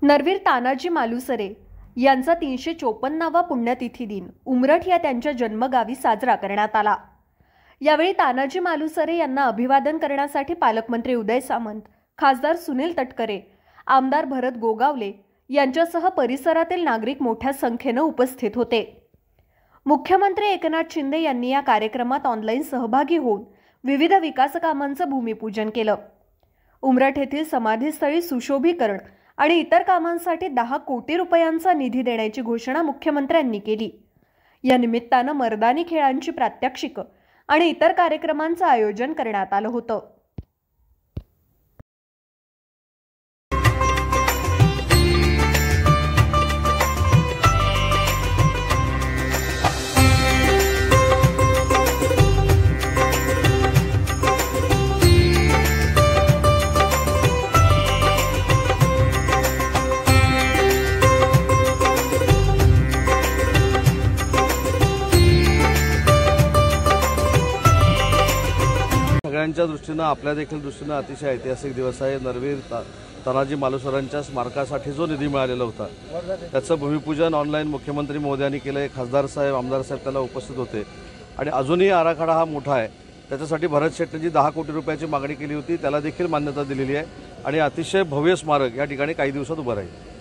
नरवीर तानाजी मालुसरे यांचा 354वा पुण्यतिथी दिन उमरठ या त्यांच्या जन्मगावी साजरा करण्यात आला। यावेळी तानाजी मालुसरे यांना अभिवादन करण्यासाठी पालकमंत्री उदय सामंत, खासदार सुनील तटकरे, आमदार भरत गोगावले यांच्यासह परिसरातील नागरिक मोठ्या संख्येने उपस्थित होते। मुख्यमंत्री एकनाथ शिंदे यांनी या कार्यक्रमात ऑनलाईन सहभागी होऊन विविध विकास कामांचं भूमिपूजन केलं। उमरठ येथील समाधीस्थळी सुशोभीकरण आणि इतर कामांसाठी 10 कोटी रुपयांचा निधी देण्याची घोषणा मुख्यमंत्र्यांनी केली। या निमित्तानं मर्दानी खेळांची प्रात्यक्षिकं आणि इतर कार्यक्रमांचं आयोजन करण्यात आलं होतं। सगळ्यांच्या दृष्टीने आपल्या देखील दृष्टीने अतिशय ऐतिहासिक दिवस आहे। नरवीर तानाजी मालुसरेंच्या स्मारकासाठी जो निधी मिळालेला होता त्याचं भूमिपूजन ऑनलाईन मुख्यमंत्री महोदयांनी केले। खासदार साहेब, आमदार साहेब त्याला उपस्थित होते आणि अजूनही आराखडा हा मोठा आहे। त्याच्यासाठी भरत शेट्टींची 10 कोटी रुपयाची मागणी केली होती, त्याला देखील मान्यता दिलेली आहे आणि अतिशय भव्य स्मारक या ठिकाणी काही दिवसात उभं राहील।